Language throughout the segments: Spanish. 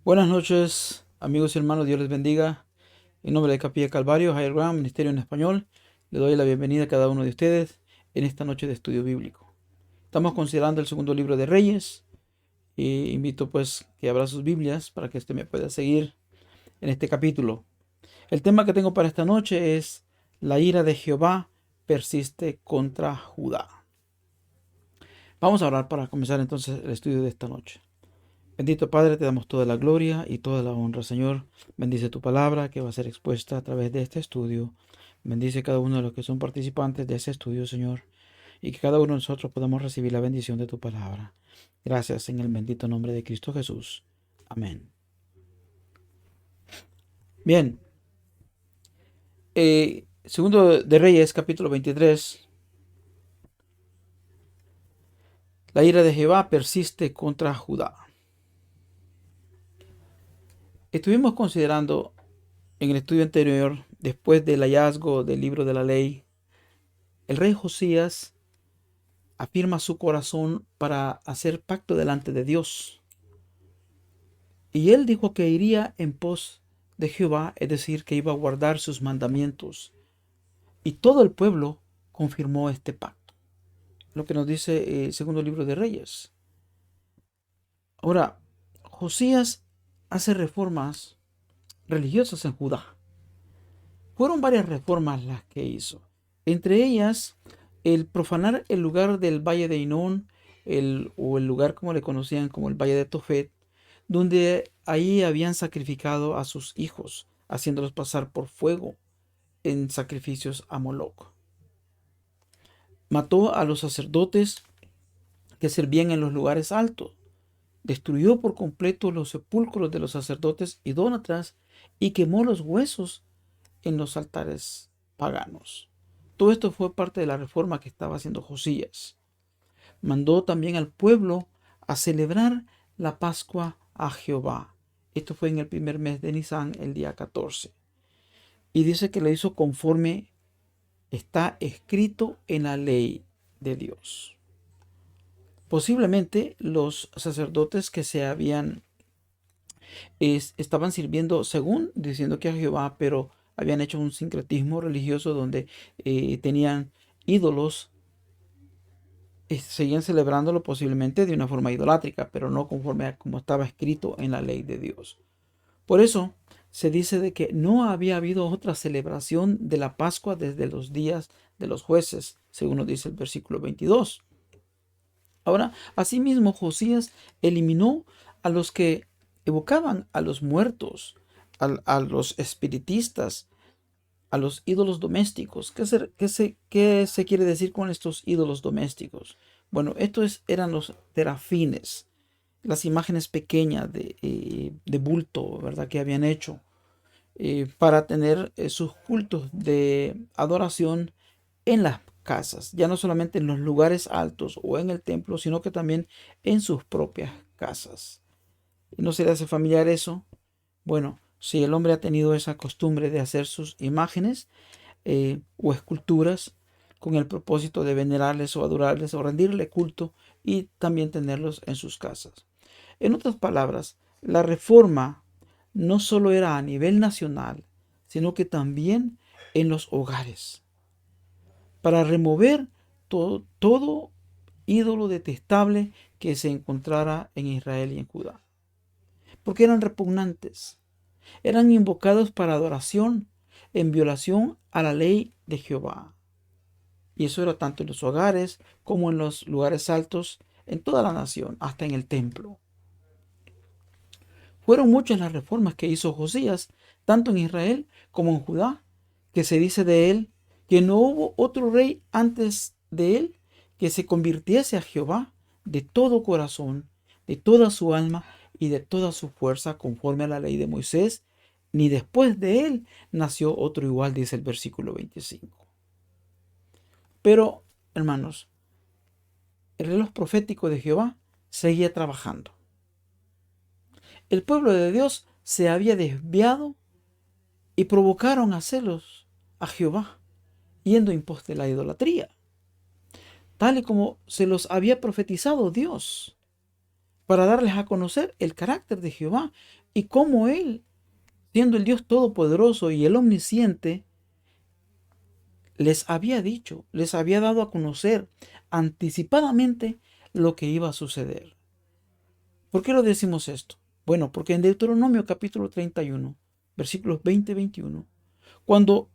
Buenas noches, amigos y hermanos, Dios les bendiga. En nombre de Capilla Calvario, Higher Ground, Ministerio en Español, le doy la bienvenida a cada uno de ustedes en esta noche de estudio bíblico. Estamos considerando el segundo libro de Reyes y invito pues que abra sus Biblias para que usted me pueda seguir en este capítulo. El tema que tengo para esta noche es: la ira de Jehová persiste contra Judá. Vamos a orar para comenzar entonces el estudio de esta noche. Bendito Padre, te damos toda la gloria y toda la honra, Señor. Bendice tu palabra que va a ser expuesta a través de este estudio. Bendice cada uno de los que son participantes de este estudio, Señor, y que cada uno de nosotros podamos recibir la bendición de tu palabra. Gracias en el bendito nombre de Cristo Jesús. Amén. Bien, segundo de Reyes, capítulo 23. La ira de Jehová persiste contra Judá. Estuvimos considerando en el estudio anterior, después del hallazgo del libro de la ley, el rey Josías afirma su corazón para hacer pacto delante de Dios. Y él dijo que iría en pos de Jehová, es decir, que iba a guardar sus mandamientos. Y todo el pueblo confirmó este pacto. Lo que nos dice el segundo libro de Reyes. Ahora, Josías hace reformas religiosas en Judá. Fueron varias reformas las que hizo. Entre ellas, el profanar el lugar del valle de Hinón, o el lugar como le conocían como el valle de Tofet, donde ahí habían sacrificado a sus hijos, haciéndolos pasar por fuego en sacrificios a Moloc. Mató a los sacerdotes que servían en los lugares altos. Destruyó por completo los sepulcros de los sacerdotes idólatras y quemó los huesos en los altares paganos. Todo esto fue parte de la reforma que estaba haciendo Josías. Mandó también al pueblo a celebrar la Pascua a Jehová. Esto fue en el primer mes de Nisan, el día 14. Y dice que lo hizo conforme está escrito en la ley de Dios. Posiblemente los sacerdotes que estaban sirviendo según diciendo que a Jehová, pero habían hecho un sincretismo religioso donde tenían ídolos, seguían celebrándolo posiblemente de una forma idolátrica, pero no conforme a como estaba escrito en la ley de Dios. Por eso se dice de que no había habido otra celebración de la Pascua desde los días de los jueces, según nos dice el versículo 22. Ahora, asimismo, Josías eliminó a los que evocaban a los muertos, a los espiritistas, a los ídolos domésticos. ¿Qué se quiere decir con estos ídolos domésticos? Bueno, eran los terafines, las imágenes pequeñas de bulto, ¿verdad? Que habían hecho para tener sus cultos de adoración en las casas, ya no solamente en los lugares altos o en el templo, sino que también en sus propias casas. ¿Y no se le hace familiar eso? Bueno, si el hombre ha tenido esa costumbre de hacer sus imágenes o esculturas con el propósito de venerarles o adorarles o rendirle culto y también tenerlos en sus casas. En otras palabras, la reforma no solo era a nivel nacional, sino que también en los hogares, para remover todo ídolo detestable que se encontrara en Israel y en Judá. Porque eran repugnantes, eran invocados para adoración en violación a la ley de Jehová. Y eso era tanto en los hogares como en los lugares altos, en toda la nación, hasta en el templo. Fueron muchas las reformas que hizo Josías, tanto en Israel como en Judá, que se dice de él que no hubo otro rey antes de él que se convirtiese a Jehová de todo corazón, de toda su alma y de toda su fuerza, conforme a la ley de Moisés, ni después de él nació otro igual, dice el versículo 25. Pero, hermanos, el reloj profético de Jehová seguía trabajando. El pueblo de Dios se había desviado y provocaron a celos a Jehová, yendo en pos de la idolatría, tal y como se los había profetizado Dios. para darles a conocer el carácter de Jehová y cómo Él, siendo el Dios todopoderoso y el omnisciente, les había dicho, les había dado a conocer anticipadamente lo que iba a suceder. ¿Por qué lo decimos esto? Bueno, porque en Deuteronomio capítulo 31, versículos 20 y 21, cuando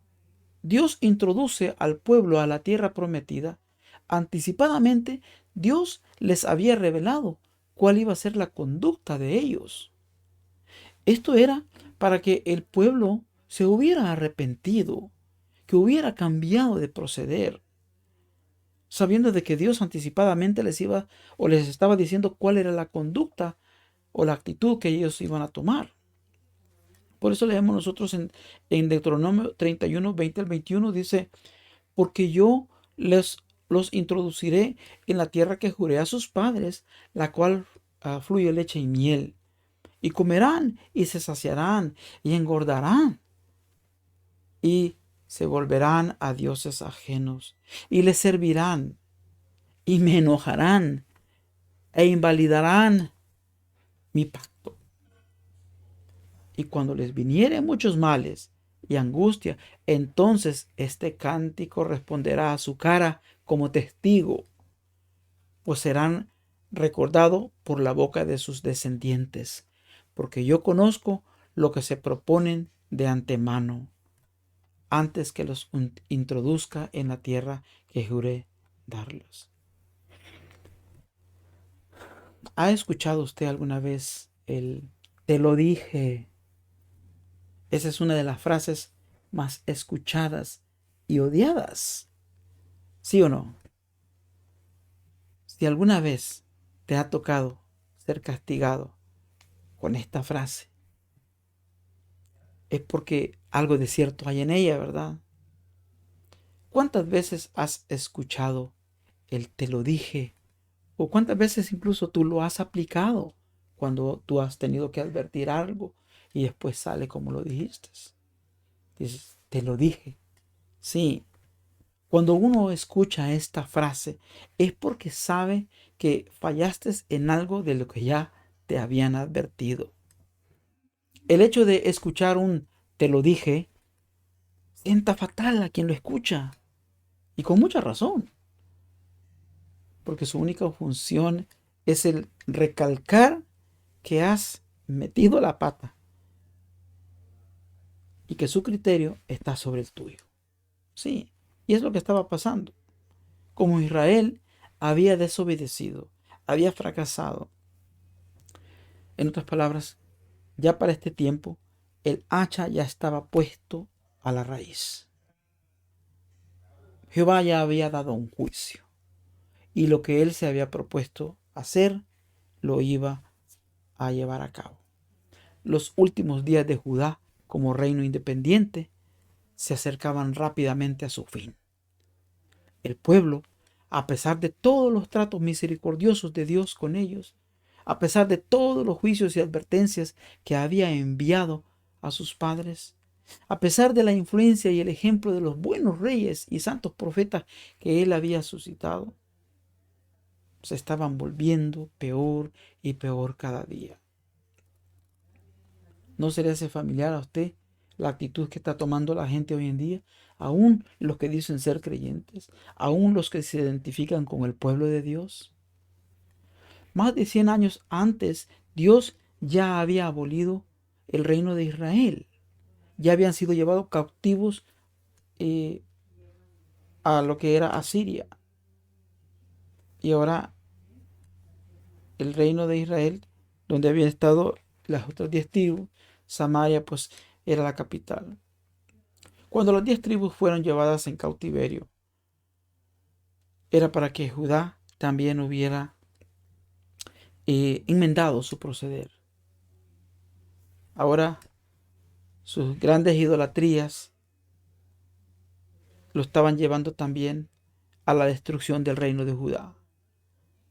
Dios introduce al pueblo a la tierra prometida, anticipadamente Dios les había revelado cuál iba a ser la conducta de ellos. Esto era para que el pueblo se hubiera arrepentido, que hubiera cambiado de proceder, sabiendo de que Dios anticipadamente les iba o les estaba diciendo cuál era la conducta o la actitud que ellos iban a tomar. Por eso leemos nosotros en Deuteronomio 31, 20 al 21, dice, porque yo los introduciré en la tierra que juré a sus padres, la cual fluye leche y miel, y comerán y se saciarán y engordarán y se volverán a dioses ajenos y les servirán y me enojarán e invalidarán mi pacto. Y cuando les vinieren muchos males y angustia, entonces este cántico responderá a su cara como testigo, pues serán recordados por la boca de sus descendientes, porque yo conozco lo que se proponen de antemano, antes que los introduzca en la tierra que juré darles. ¿Ha escuchado usted alguna vez el te lo dije? Esa es una de las frases más escuchadas y odiadas. ¿Sí o no? Si alguna vez te ha tocado ser castigado con esta frase, es porque algo de cierto hay en ella, ¿verdad? ¿Cuántas veces has escuchado el te lo dije? ¿O cuántas veces incluso tú lo has aplicado cuando tú has tenido que advertir algo y después sale como lo dijiste? Dices, te lo dije. Sí, cuando uno escucha esta frase es porque sabe que fallaste en algo de lo que ya te habían advertido. El hecho de escuchar un te lo dije sienta fatal a quien lo escucha y con mucha razón, porque su única función es el recalcar que has metido la pata y que su criterio está sobre el tuyo. Sí, y es lo que estaba pasando. Como Israel había desobedecido, había fracasado. En otras palabras, ya para este tiempo, el hacha ya estaba puesto a la raíz. Jehová ya había dado un juicio y lo que él se había propuesto hacer lo iba a llevar a cabo. Los últimos días de Judá como reino independiente se acercaban rápidamente a su fin. El pueblo, a pesar de todos los tratos misericordiosos de Dios con ellos, a pesar de todos los juicios y advertencias que había enviado a sus padres, a pesar de la influencia y el ejemplo de los buenos reyes y santos profetas que él había suscitado, se estaban volviendo peor y peor cada día. ¿No se le hace familiar a usted la actitud que está tomando la gente hoy en día? Aún los que dicen ser creyentes, aún los que se identifican con el pueblo de Dios. Más de 100 años antes, Dios ya había abolido el reino de Israel. Ya habían sido llevados cautivos a lo que era Asiria. Y ahora el reino de Israel, donde habían estado las otras 10 tribus, Samaria pues era la capital. Cuando las 10 tribus fueron llevadas en cautiverio, era para que Judá también hubiera enmendado su proceder. Ahora sus grandes idolatrías lo estaban llevando también a la destrucción del reino de Judá.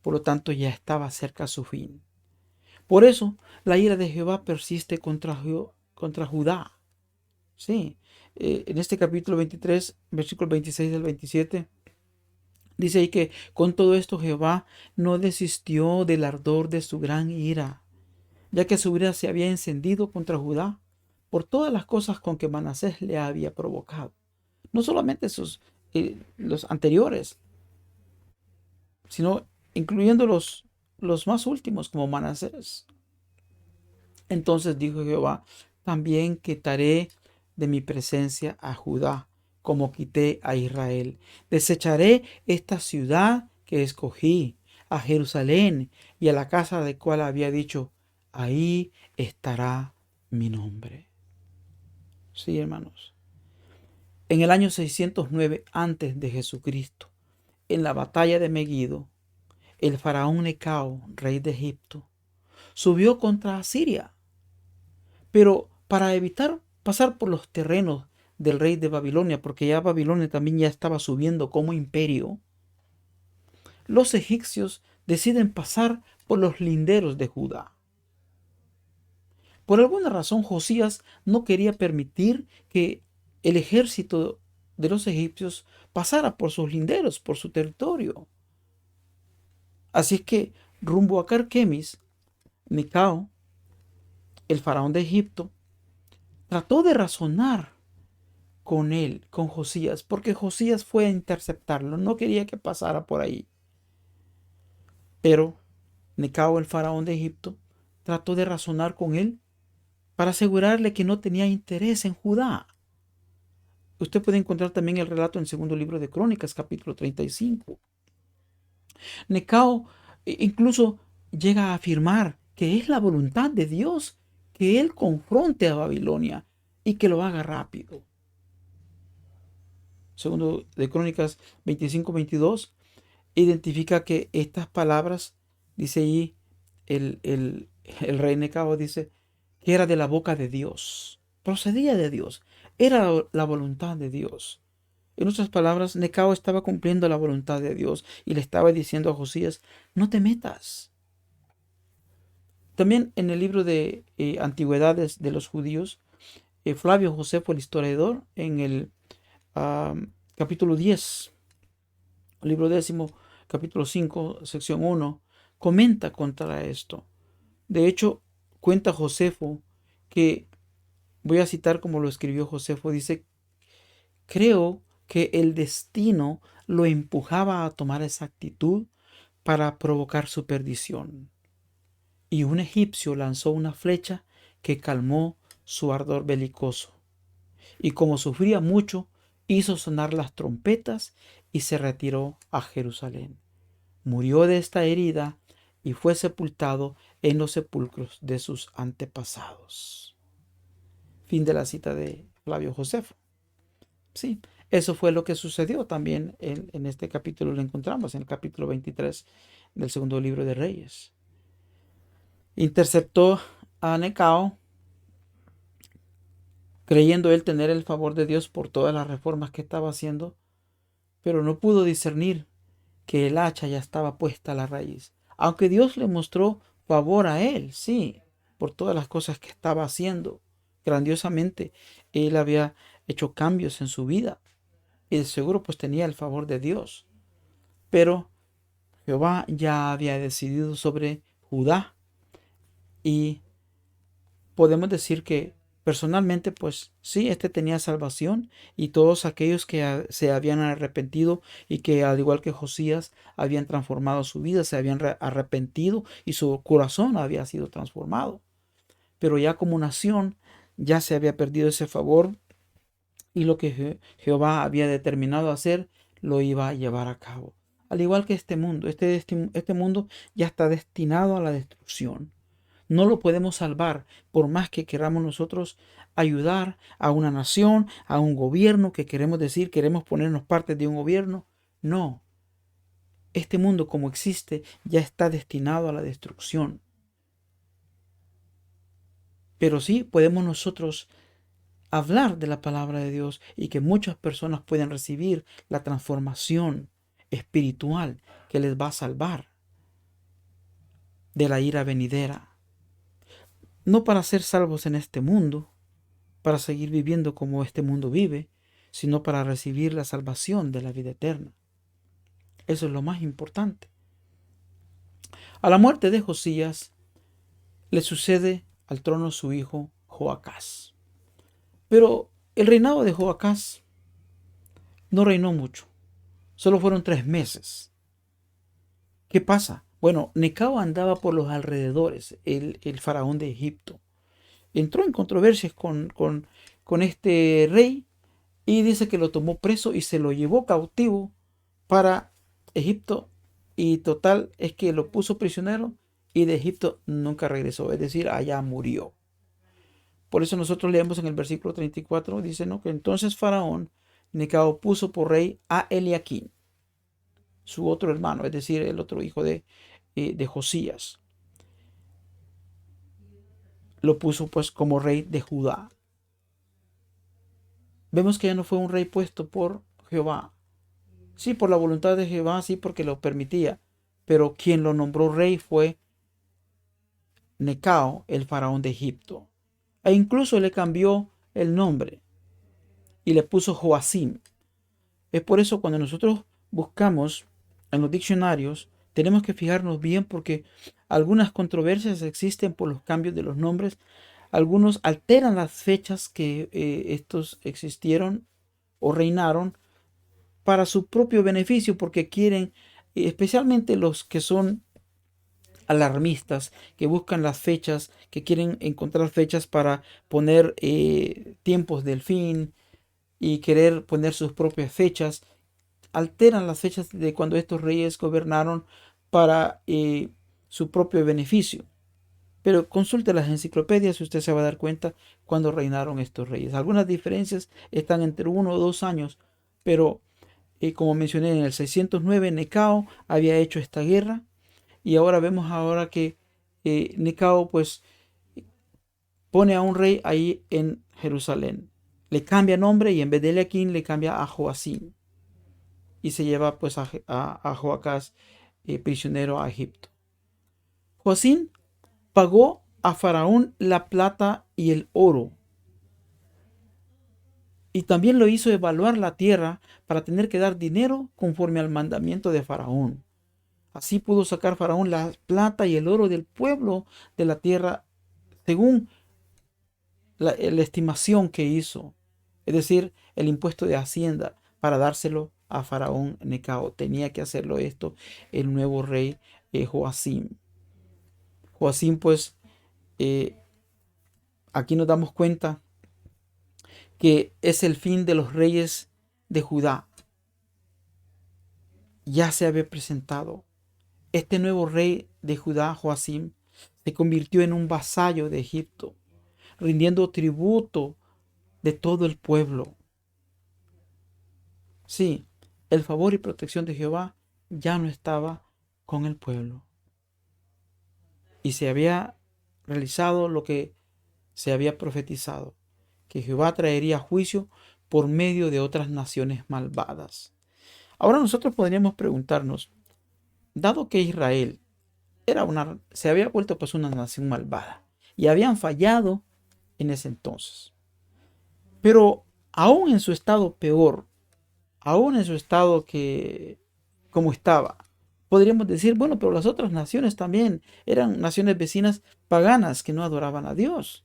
Por lo tanto, ya estaba cerca su fin. Por eso, la ira de Jehová persiste contra Judá. Sí, en este capítulo 23, versículos 26 al 27, Dice ahí que con todo esto Jehová no desistió del ardor de su gran ira, ya que su ira se había encendido contra Judá por todas las cosas con que Manasés le había provocado. No solamente los anteriores, sino incluyendo los más últimos como Manasés. Entonces dijo Jehová, también quitaré de mi presencia a Judá, como quité a Israel. Desecharé esta ciudad que escogí, a Jerusalén y a la casa de cual había dicho, ahí estará mi nombre. Sí, hermanos. En el año 609 antes de Jesucristo, en la batalla de Megido, el faraón Necao, rey de Egipto, subió contra Asiria. Pero para evitar pasar por los terrenos del rey de Babilonia, porque ya Babilonia también ya estaba subiendo como imperio, los egipcios deciden pasar por los linderos de Judá. Por alguna razón Josías no quería permitir que el ejército de los egipcios pasara por sus linderos, por su territorio. Así es que rumbo a Carquemis, Necao, el faraón de Egipto, trató de razonar con él, con Josías, porque Josías fue a interceptarlo, no quería que pasara por ahí. Pero Necao, el faraón de Egipto, trató de razonar con él para asegurarle que no tenía interés en Judá. Usted puede encontrar también el relato en el segundo libro de Crónicas, capítulo 35. Necao incluso llega a afirmar que es la voluntad de Dios que él confronte a Babilonia y que lo haga rápido. Segundo de Crónicas 25-22, identifica que estas palabras, dice allí, el rey Necao dice que era de la boca de Dios, procedía de Dios, era la voluntad de Dios. En otras palabras, Necao estaba cumpliendo la voluntad de Dios y le estaba diciendo a Josías, no te metas. También en el libro de Antigüedades de los Judíos, Flavio Josefo, el historiador, en el capítulo 10, libro décimo, capítulo 5, sección 1, comenta contra esto. De hecho, cuenta Josefo que, voy a citar como lo escribió Josefo, dice, creo que el destino lo empujaba a tomar esa actitud para provocar su perdición. Y un egipcio lanzó una flecha que calmó su ardor belicoso. Y como sufría mucho, hizo sonar las trompetas y se retiró a Jerusalén. Murió de esta herida y fue sepultado en los sepulcros de sus antepasados. Fin de la cita de Flavio Josefo. Sí, eso fue lo que sucedió también en este capítulo, lo encontramos en el capítulo 23 del segundo libro de Reyes. Interceptó a Necao, creyendo él tener el favor de Dios por todas las reformas que estaba haciendo, pero no pudo discernir que el hacha ya estaba puesta a la raíz. Aunque Dios le mostró favor a él, sí, por todas las cosas que estaba haciendo. Grandiosamente, él había hecho cambios en su vida y de seguro pues tenía el favor de Dios. Pero Jehová ya había decidido sobre Judá y podemos decir que personalmente, pues sí, este tenía salvación y todos aquellos que se habían arrepentido y que al igual que Josías habían transformado su vida, se habían arrepentido y su corazón había sido transformado. Pero ya como nación ya se había perdido ese favor y lo que Jehová había determinado hacer lo iba a llevar a cabo. Al igual que este mundo, este mundo ya está destinado a la destrucción. No lo podemos salvar por más que queramos nosotros ayudar a una nación, a un gobierno, que queremos decir, queremos ponernos parte de un gobierno. No. Este mundo como existe ya está destinado a la destrucción. Pero sí podemos nosotros hablar de la palabra de Dios y que muchas personas pueden recibir la transformación espiritual que les va a salvar de la ira venidera. No para ser salvos en este mundo, para seguir viviendo como este mundo vive, sino para recibir la salvación de la vida eterna. Eso es lo más importante. A la muerte de Josías le sucede al trono su hijo Joacás. Pero el reinado de Joacás no reinó mucho, solo fueron 3 meses. ¿Qué pasa? Bueno, Necao andaba por los alrededores, el faraón de Egipto. Entró en controversias con este rey y dice que lo tomó preso y se lo llevó cautivo para Egipto. Y total es que lo puso prisionero y de Egipto nunca regresó, es decir, allá murió. Por eso nosotros leemos en el versículo 34, dice, ¿no?, que entonces Faraón Necao puso por rey a Eliaquín, su otro hermano, es decir, el otro hijo de Josías. Lo puso pues como rey de Judá. Vemos que ya no fue un rey puesto por Jehová. Sí, por la voluntad de Jehová, sí, porque lo permitía. Pero quien lo nombró rey fue Necao, el faraón de Egipto. E incluso le cambió el nombre y le puso Joacim. Es por eso cuando nosotros buscamos en los diccionarios, tenemos que fijarnos bien porque algunas controversias existen por los cambios de los nombres. Algunos alteran las fechas que estos existieron o reinaron para su propio beneficio porque quieren, especialmente los que son alarmistas, que buscan las fechas, que quieren encontrar fechas para poner tiempos del fin y querer poner sus propias fechas, alteran las fechas de cuando estos reyes gobernaron para su propio beneficio. Pero consulte las enciclopedias y usted se va a dar cuenta cuando reinaron estos reyes. Algunas diferencias están entre 1 o 2 años, pero como mencioné, en el 609 Necao había hecho esta guerra y ahora vemos que Necao pues pone a un rey ahí en Jerusalén. Le cambia nombre y en vez de Eliaquín le cambia a Joacim y se lleva pues a Joacás prisionero a Egipto. Joacim pagó a Faraón la plata y el oro. Y también lo hizo evaluar la tierra para tener que dar dinero conforme al mandamiento de Faraón. Así pudo sacar Faraón la plata y el oro del pueblo de la tierra según la estimación que hizo. Es decir, el impuesto de Hacienda para dárselo a Faraón Necao. Tenía que hacerlo esto el nuevo rey Joacim. Joacim pues aquí nos damos cuenta que es el fin de los reyes de Judá. Ya se había presentado. Este nuevo rey de Judá, Joacim, se convirtió en un vasallo de Egipto, rindiendo tributo de todo el pueblo. Sí, el favor y protección de Jehová ya no estaba con el pueblo. Y se había realizado lo que se había profetizado, que Jehová traería juicio por medio de otras naciones malvadas. Ahora nosotros podríamos preguntarnos, dado que Israel se había vuelto pues una nación malvada y habían fallado en ese entonces, pero aún en su estado peor, aún en su estado que como estaba, podríamos decir, bueno, pero las otras naciones también eran naciones vecinas paganas que no adoraban a Dios.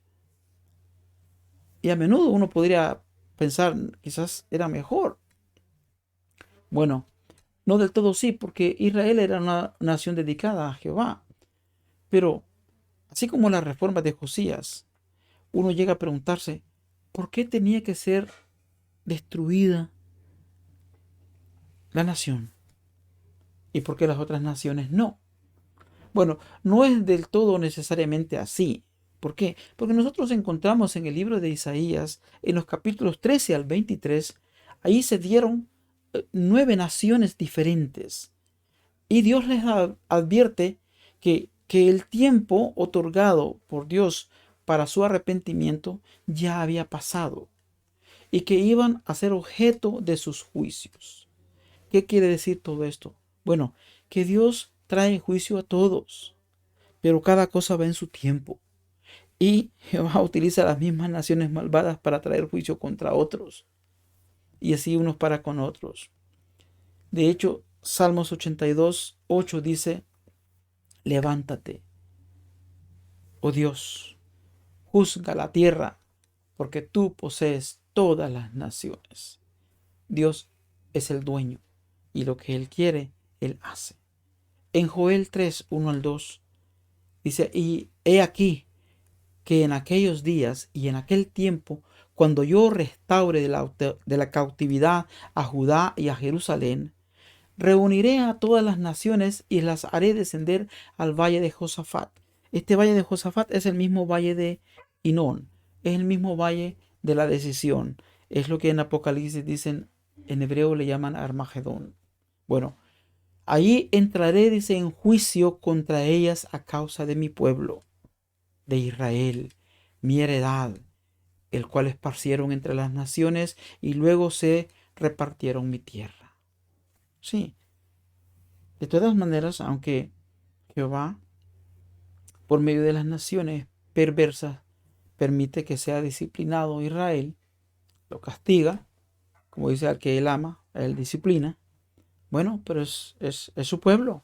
Y a menudo uno podría pensar, quizás era mejor. Bueno, no del todo sí, porque Israel era una nación dedicada a Jehová. Pero, así como las reformas de Josías, uno llega a preguntarse, ¿por qué tenía que ser destruida la nación? ¿Y por qué las otras naciones no? Bueno, no es del todo necesariamente así. ¿Por qué? Porque nosotros encontramos en el libro de Isaías, en los capítulos 13 al 23, ahí se dieron 9 naciones diferentes. Y Dios les advierte que el tiempo otorgado por Dios para su arrepentimiento ya había pasado y que iban a ser objeto de sus juicios. ¿Qué quiere decir todo esto? Bueno, que Dios trae juicio a todos, pero cada cosa va en su tiempo. Y Jehová utiliza las mismas naciones malvadas para traer juicio contra otros, y así unos para con otros. De hecho, Salmos 82:8 dice: levántate, oh Dios, juzga la tierra, porque tú posees todas las naciones. Dios es el dueño, y lo que Él quiere, Él hace. En Joel 3:1 al 2 dice: y he aquí que en aquellos días y en aquel tiempo, cuando yo restaure de la cautividad a Judá y a Jerusalén, reuniré a todas las naciones y las haré descender al valle de Josafat. Este valle de Josafat es el mismo valle de Hinón, es el mismo valle de la decisión. Es lo que en Apocalipsis dicen, en hebreo le llaman Armagedón. Bueno, allí entraré, dice, en juicio contra ellas a causa de mi pueblo, de Israel, mi heredad, el cual esparcieron entre las naciones y luego se repartieron mi tierra. Sí, de todas maneras, aunque Jehová, por medio de las naciones perversas, permite que sea disciplinado Israel, lo castiga, como dice al que él ama, a él disciplina. Bueno, pero es su pueblo.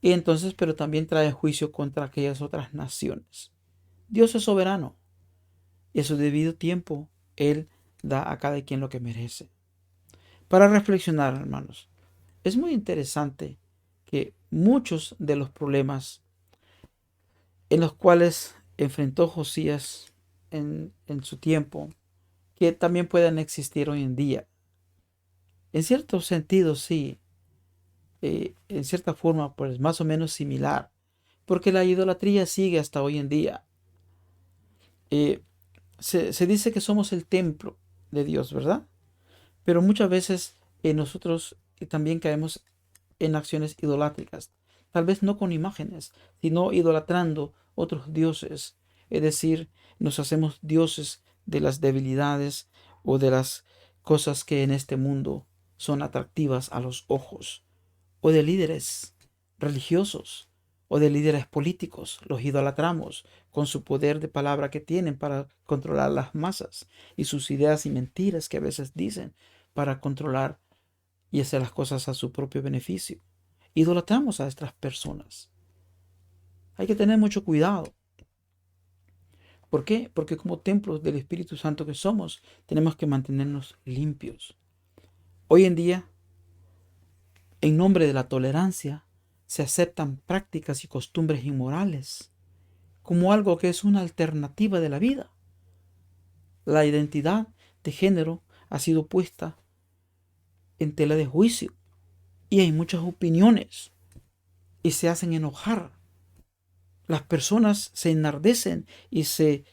Y entonces, pero también trae juicio contra aquellas otras naciones. Dios es soberano y a su debido tiempo Él da a cada quien lo que merece. Para reflexionar, hermanos, es muy interesante que muchos de los problemas en los cuales enfrentó Josías en su tiempo, que también puedan existir hoy en día. En cierto sentido, sí, en cierta forma, pues más o menos similar, porque la idolatría sigue hasta hoy en día. Eh, se dice que somos el templo de Dios, ¿verdad? Pero muchas veces nosotros también caemos en acciones idolátricas, tal vez no con imágenes, sino idolatrando otros dioses, es decir, nos hacemos dioses de las debilidades o de las cosas que en este mundo son atractivas a los ojos, o de líderes religiosos, o de líderes políticos, los idolatramos con su poder de palabra que tienen para controlar las masas y sus ideas y mentiras que a veces dicen para controlar y hacer las cosas a su propio beneficio. Idolatramos a estas personas. Hay que tener mucho cuidado. ¿Por qué? Porque como templos del Espíritu Santo que somos, tenemos que mantenernos limpios. Hoy en día, en nombre de la tolerancia, se aceptan prácticas y costumbres inmorales como algo que es una alternativa de la vida. La identidad de género ha sido puesta en tela de juicio y hay muchas opiniones y se hacen enojar. Las personas se enardecen y se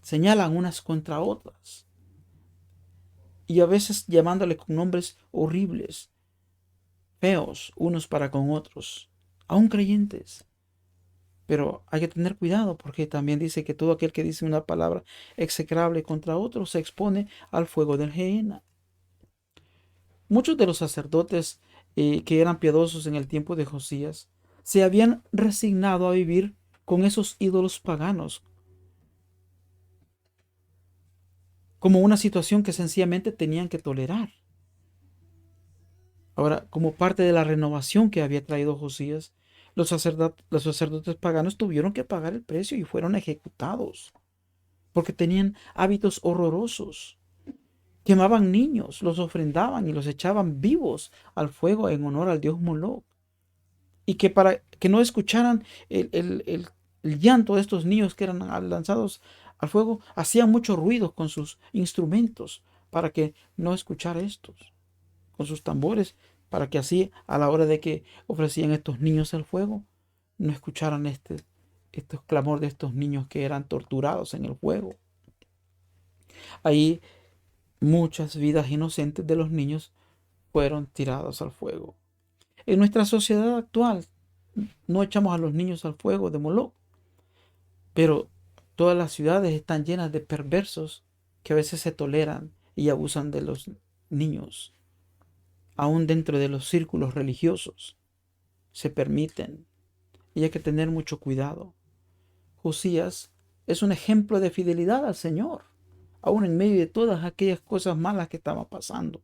señalan unas contra otras y a veces llamándole con nombres horribles, feos unos para con otros, aún creyentes. Pero hay que tener cuidado porque también dice que todo aquel que dice una palabra execrable contra otro se expone al fuego del Gehenna. Muchos de los sacerdotes que eran piadosos en el tiempo de Josías se habían resignado a vivir con esos ídolos paganos como una situación que sencillamente tenían que tolerar. Ahora, como parte de la renovación que había traído Josías, los sacerdotes paganos tuvieron que pagar el precio y fueron ejecutados porque tenían hábitos horrorosos. Quemaban niños, los ofrendaban y los echaban vivos al fuego en honor al dios Moloch. Y que para que no escucharan el llanto de estos niños que eran lanzados al fuego, hacían mucho ruido con sus instrumentos para que no escuchara estos, con sus tambores, para que así a la hora de que ofrecían estos niños al fuego, no escucharan estos clamor de estos niños que eran torturados en el fuego. Ahí muchas vidas inocentes de los niños fueron tirados al fuego. En nuestra sociedad actual no echamos a los niños al fuego de Moloch, pero todas las ciudades están llenas de perversos que a veces se toleran y abusan de los niños. Aún dentro de los círculos religiosos se permiten y hay que tener mucho cuidado. Josías es un ejemplo de fidelidad al Señor, aún en medio de todas aquellas cosas malas que estaban pasando.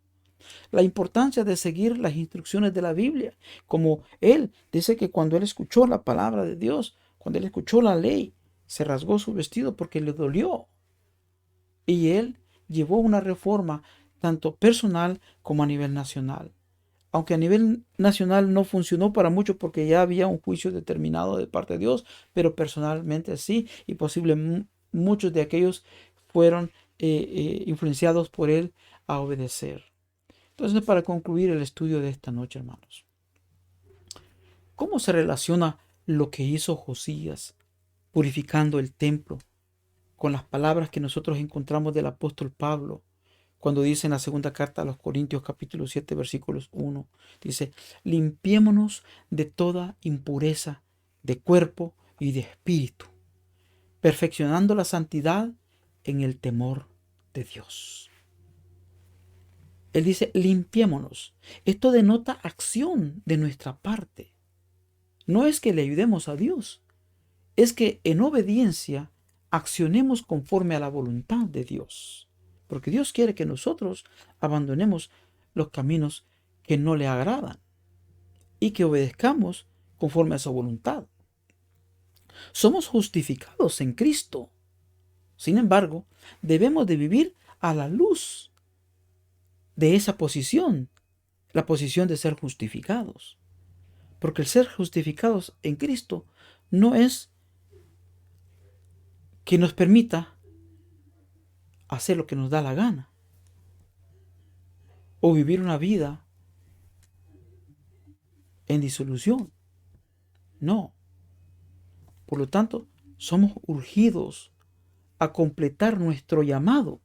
La importancia de seguir las instrucciones de la Biblia, como él dice que cuando él escuchó la palabra de Dios, cuando él escuchó la ley, se rasgó su vestido porque le dolió. Y él llevó una reforma tanto personal como a nivel nacional. Aunque a nivel nacional no funcionó para mucho porque ya había un juicio determinado de parte de Dios, pero personalmente sí, y posiblemente muchos de aquellos fueron influenciados por él a obedecer. Entonces, para concluir el estudio de esta noche, hermanos, ¿cómo se relaciona lo que hizo Josías purificando el templo con las palabras que nosotros encontramos del apóstol Pablo cuando dice en la segunda carta a los Corintios capítulo 7 versículos 1, dice, limpiémonos de toda impureza de cuerpo y de espíritu, perfeccionando la santidad en el temor de Dios? Él dice, limpiémonos. Esto denota acción de nuestra parte. No es que le ayudemos a Dios, es que en obediencia accionemos conforme a la voluntad de Dios. Porque Dios quiere que nosotros abandonemos los caminos que no le agradan y que obedezcamos conforme a su voluntad. Somos justificados en Cristo. Sin embargo, debemos de vivir a la luz de esa posición, la posición de ser justificados. Porque el ser justificados en Cristo no es que nos permita hacer lo que nos da la gana o vivir una vida en disolución. No. Por lo tanto, somos urgidos a completar nuestro llamado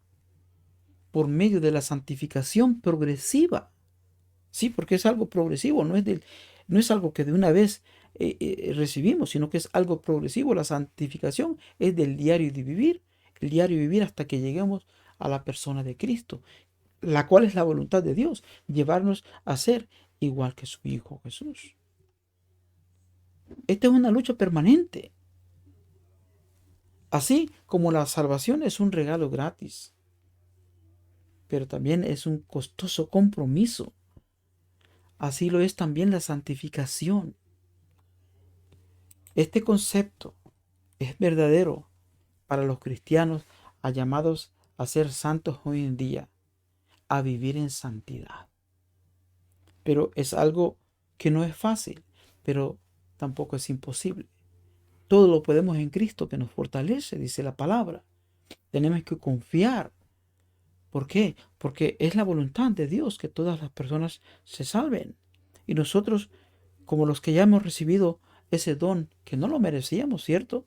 por medio de la santificación progresiva. Sí, porque es algo progresivo, no es algo que de una vez recibimos, sino que es algo progresivo. La santificación es del diario de vivir, el diario de vivir hasta que lleguemos a la persona de Cristo, la cual es la voluntad de Dios, llevarnos a ser igual que su Hijo Jesús. Esta es una lucha permanente. Así como la salvación es un regalo gratis, pero también es un costoso compromiso. Así lo es también la santificación. Este concepto es verdadero para los cristianos llamados a ser santos hoy en día, a vivir en santidad. Pero es algo que no es fácil, pero tampoco es imposible. Todo lo podemos en Cristo que nos fortalece, dice la palabra. Tenemos que confiar. ¿Por qué? Porque es la voluntad de Dios que todas las personas se salven. Y nosotros, como los que ya hemos recibido ese don, que no lo merecíamos, ¿cierto?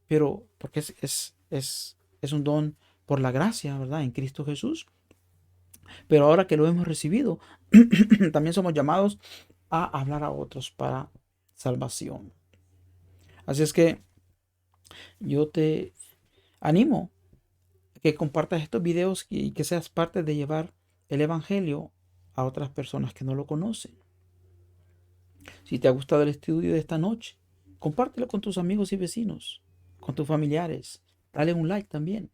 Pero porque es un don por la gracia, ¿verdad? En Cristo Jesús. Pero ahora que lo hemos recibido, también somos llamados a hablar a otros para salvación. Así es que yo te animo a que compartas estos videos y que seas parte de llevar el Evangelio a otras personas que no lo conocen. Si te ha gustado el estudio de esta noche, compártelo con tus amigos y vecinos, con tus familiares. Dale un like también.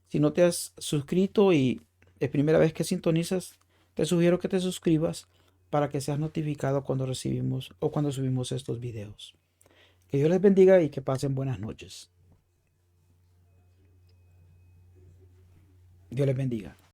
Si no te has suscrito y es primera vez que sintonizas, te sugiero que te suscribas para que seas notificado cuando recibimos o cuando subimos estos videos. Que Dios les bendiga y que pasen buenas noches. Dios les bendiga.